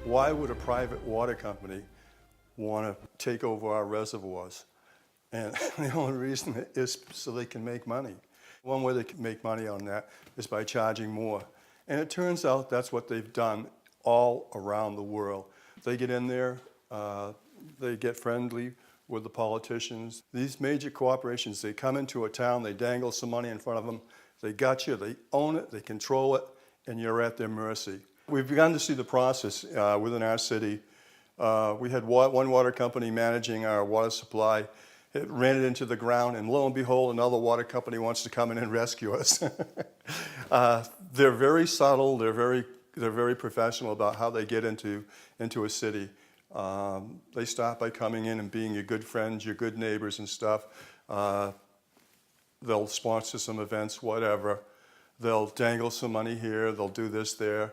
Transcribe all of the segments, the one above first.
Why would a private water company want to take over our reservoirs? And the only reason is so they can make money. One way they can make money on that is by charging more. And it turns out that's what they've done all around the world. They get in there, they get friendly with the politicians. These major corporations, they come into a town, they dangle some money in front of them, they got you, they own it, they control it, and you're at their mercy. We've begun to see the process within our city. We had one water company managing our water supply. It ran it into the ground, and lo and behold, another water company wants to come in and rescue us. They're very subtle. They're very professional about how they get into a city. They start by coming in and being your good friends, your good neighbors and stuff. They'll sponsor some events, whatever. They'll dangle some money here. They'll do this there.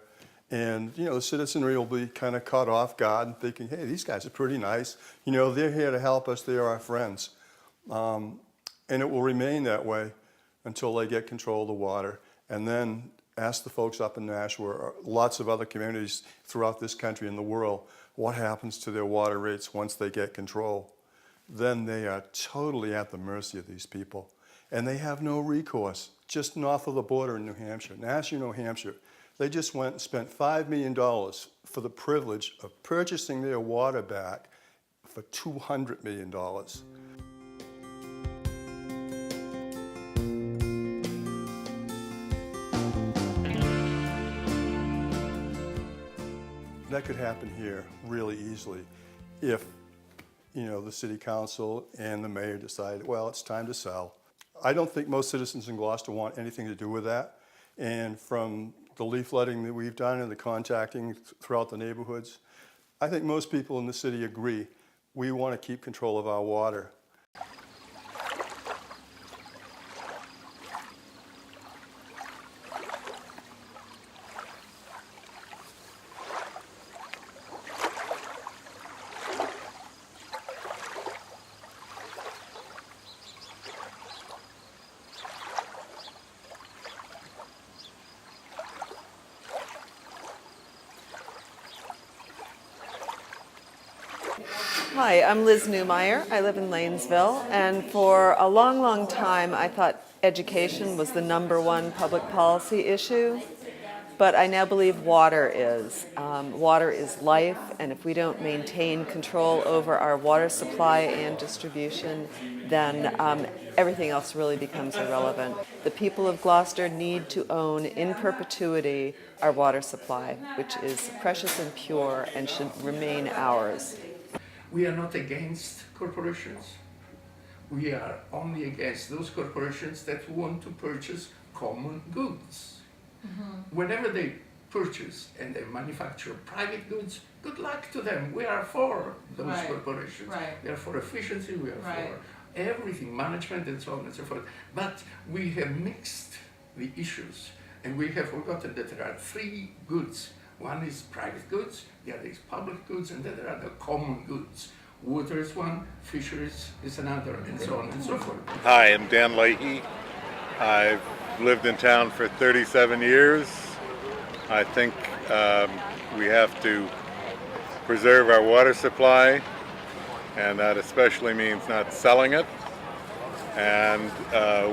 And, the citizenry will be kind of caught off guard and thinking, hey, these guys are pretty nice. They're here to help us. They're our friends. And it will remain that way until they get control of the water. And then ask the folks up in Nashua, or lots of other communities throughout this country and the world, what happens to their water rates once they get control. Then they are totally at the mercy of these people. And they have no recourse. Just north of the border in New Hampshire, Nashua, New Hampshire, they just went and spent $5 million for the privilege of purchasing their water back for $200 million. That could happen here really easily if, the city council and the mayor decided, well, it's time to sell. I don't think most citizens in Gloucester want anything to do with that. And from the leafletting that we've done and the contacting throughout the neighborhoods, I think most people in the city agree we want to keep control of our water. Hi, I'm Liz Newmeyer. I live in Lanesville, and for a long, long time I thought education was the #1 public policy issue, but I now believe water is. Water is life, and if we don't maintain control over our water supply and distribution, then everything else really becomes irrelevant. The people of Gloucester need to own in perpetuity our water supply, which is precious and pure and should remain ours. We are not against corporations. We are only against those corporations that want to purchase common goods. Mm-hmm. Whenever they purchase and they manufacture private goods, good luck to them. We are for those corporations. Right. We are for efficiency, we are for everything, management and so on and so forth. But we have mixed the issues, and we have forgotten that there are 3 goods. One is private goods, the other is public goods, and then there are the common goods. Water is one, fisheries is another, and so on and so forth. Hi, I'm Dan Leahy. I've lived in town for 37 years. I think we have to preserve our water supply, and that especially means not selling it, and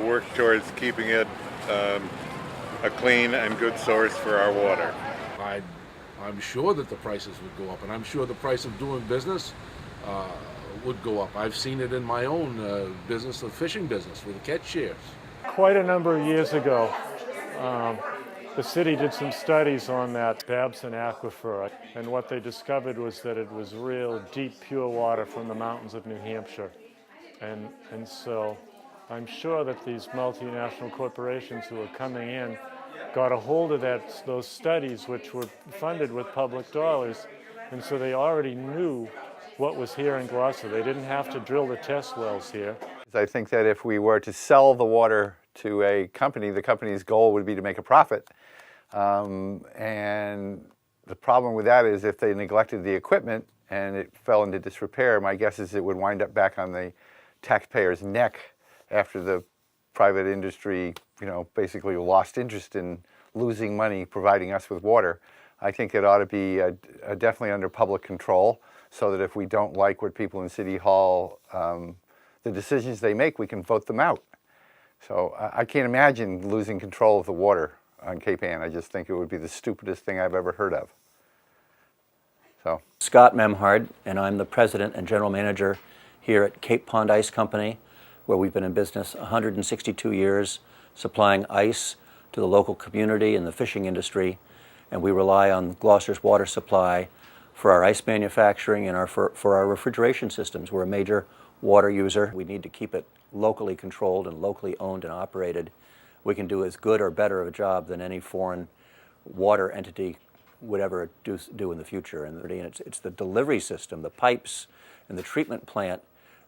work towards keeping it a clean and good source for our water. I'm sure that the prices would go up, and I'm sure the price of doing business would go up. I've seen it in my own business, the fishing business, with the catch shares. Quite a number of years ago, the city did some studies on that Babson aquifer, and what they discovered was that it was real deep, pure water from the mountains of New Hampshire. And so I'm sure that these multinational corporations who are coming in got a hold of those studies, which were funded with public dollars, and so they already knew what was here in Gloucester. They didn't have to drill the test wells here. I think that if we were to sell the water to a company, the company's goal would be to make a profit. And the problem with that is if they neglected the equipment and it fell into disrepair, my guess is it would wind up back on the taxpayer's neck after the private industry, basically lost interest in losing money providing us with water. I think it ought to be definitely under public control, so that if we don't like what people in City Hall, the decisions they make, we can vote them out. So I can't imagine losing control of the water on Cape Ann. I just think it would be the stupidest thing I've ever heard of. So. Scott Memhard, and I'm the president and general manager here at Cape Pond Ice Company, where we've been in business 162 years, supplying ice to the local community and the fishing industry, and we rely on Gloucester's water supply for our ice manufacturing and for our refrigeration systems. We're a major water user. We need to keep it locally controlled and locally owned and operated. We can do as good or better of a job than any foreign water entity would ever do in the future. And it's the delivery system, the pipes, and the treatment plant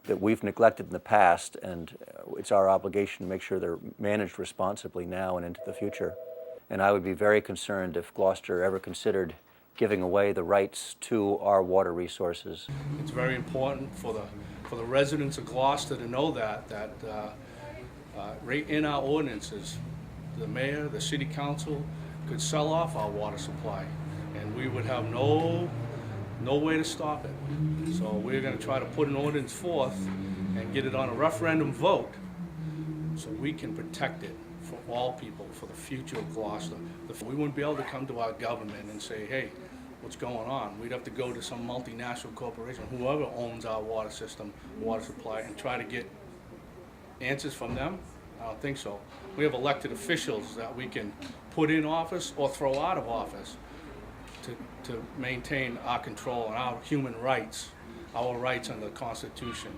that we've neglected in the past, and it's our obligation to make sure they're managed responsibly now and into the future. And I would be very concerned if Gloucester ever considered giving away the rights to our water resources. It's very important for the residents of Gloucester to know that right in our ordinances, the mayor, the city council could sell off our water supply, and we would have no way to stop it. So we're going to try to put an ordinance forth and get it on a referendum vote so we can protect it for all people, for the future of Gloucester. We wouldn't be able to come to our government and say, hey, what's going on? We'd have to go to some multinational corporation, whoever owns our water system, water supply, and try to get answers from them. I don't think so. We have elected officials that we can put in office or throw out of office to maintain our control and our human rights, our rights under the Constitution,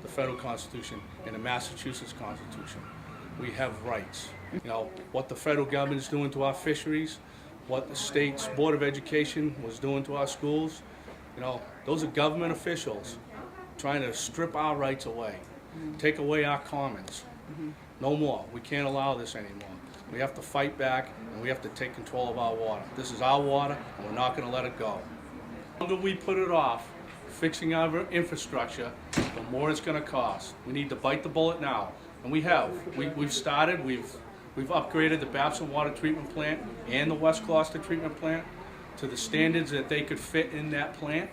the federal Constitution, and the Massachusetts Constitution. We have rights. You know, what the federal government is doing to our fisheries, what the state's Board of Education was doing to our schools, you know, those are government officials trying to strip our rights away, take away our commons. No more. We can't allow this anymore. We have to fight back, and we have to take control of our water. This is our water, and we're not going to let it go. The longer we put it off, fixing our infrastructure, the more it's going to cost. We need to bite the bullet now, and we have. We've started. We've upgraded the Babson Water Treatment Plant and the West Gloucester Treatment Plant to the standards that they could fit in that plant,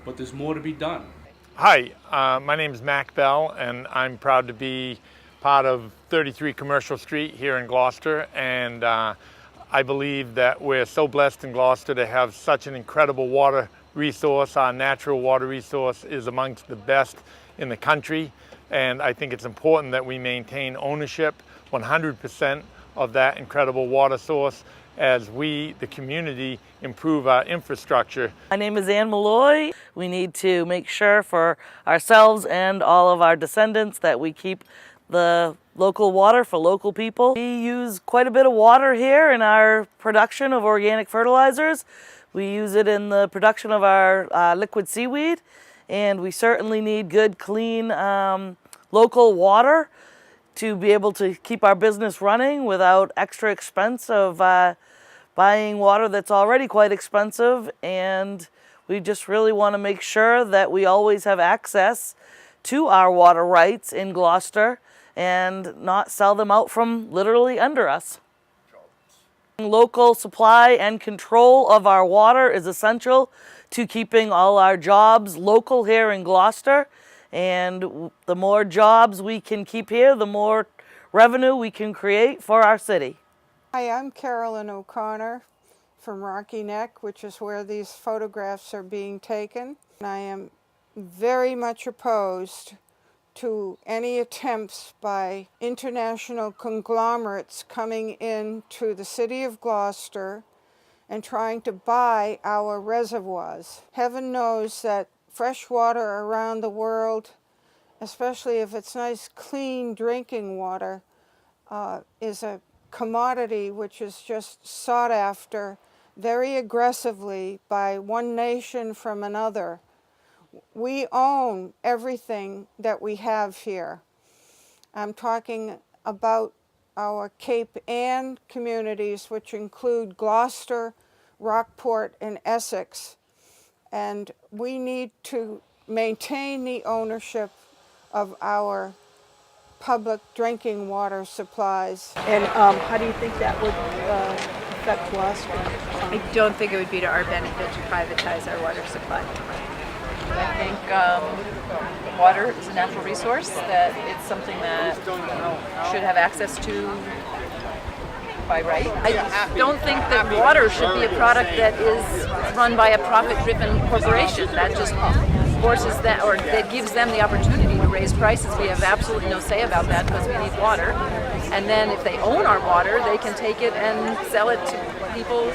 but there's more to be done. Hi, my name is Mac Bell, and I'm proud to be part of 33 Commercial Street here in Gloucester, and I believe that we're so blessed in Gloucester to have such an incredible water resource. Our natural water resource is amongst the best in the country, and I think it's important that we maintain ownership 100% of that incredible water source as we, the community, improve our infrastructure. My name is Ann Malloy. We need to make sure for ourselves and all of our descendants that we keep the local water for local people. We use quite a bit of water here in our production of organic fertilizers. We use it in the production of our liquid seaweed, and we certainly need good, clean, local water to be able to keep our business running without extra expense of buying water that's already quite expensive. And we just really want to make sure that we always have access to our water rights in Gloucester and not sell them out from literally under us. Local supply and control of our water is essential to keeping all our jobs local here in Gloucester. And the more jobs we can keep here, the more revenue we can create for our city. Hi, I'm Carolyn O'Connor from Rocky Neck, which is where these photographs are being taken. I am very much opposed to any attempts by international conglomerates coming into the city of Gloucester and trying to buy our reservoirs. Heaven knows that fresh water around the world, especially if it's nice, clean drinking water, is a commodity which is just sought after very aggressively by one nation from another. We own everything that we have here. I'm talking about our Cape Ann communities, which include Gloucester, Rockport, and Essex. And we need to maintain the ownership of our public drinking water supplies. And how do you think that would affect Gloucester? I don't think it would be to our benefit to privatize our water supply. I think water is a natural resource, that it's something that should have access to by right. I don't think that water should be a product that is run by a profit-driven corporation. That just forces that, or that gives them the opportunity to raise prices. We have absolutely no say about that because we need water. And then if they own our water, they can take it and sell it to people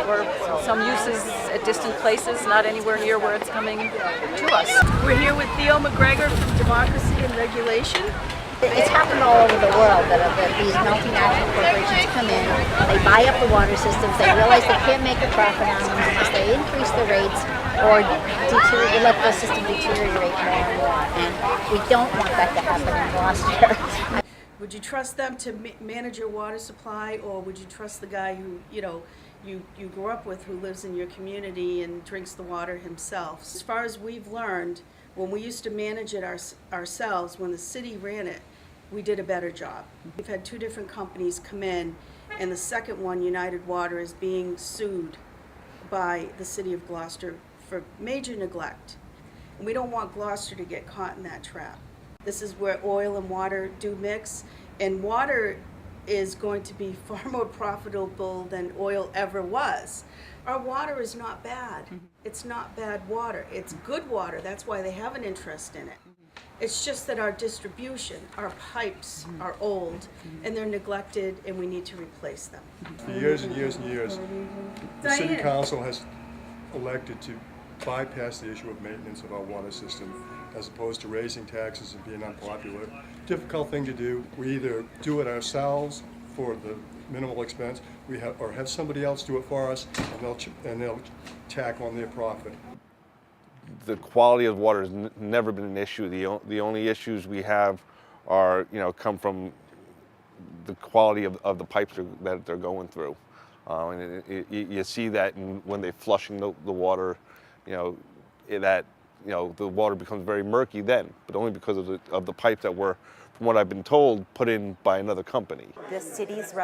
or some uses at distant places, not anywhere near where it's coming to us. We're here with Theo McGregor from Democracy and Regulation. It's happened all over the world that these multinational corporations come in, they buy up the water systems, they realize they can't make a profit on them unless they increase the rates or let the system deteriorate more and more. And we don't want that to happen in Gloucester. Would you trust them to manage your water supply, or would you trust the guy who, you grew up with, who lives in your community and drinks the water himself? As far as we've learned, when we used to manage it ourselves, when the city ran it, we did a better job. We've had 2 different companies come in, and the second one, United Water, is being sued by the city of Gloucester for major neglect. And we don't want Gloucester to get caught in that trap. This is where oil and water do mix, and water is going to be far more profitable than oil ever was. Our water is not bad. It's not bad water. It's good water. That's why they have an interest in it. It's just that our distribution, our pipes are old, and they're neglected, and we need to replace them. For years and years and years, the city council has elected to bypass the issue of maintenance of our water system as opposed to raising taxes and being unpopular. Difficult thing to do. We either do it ourselves for the minimal expense, or have somebody else do it for us, and they'll tack on their profit. The quality of water has never been an issue. The only issues we have are, come from the quality of the pipes that they're going through. And you see that when they're flushing the water, the water becomes very murky then, but only because of the pipes that were, from what I've been told, put in by another company. The city's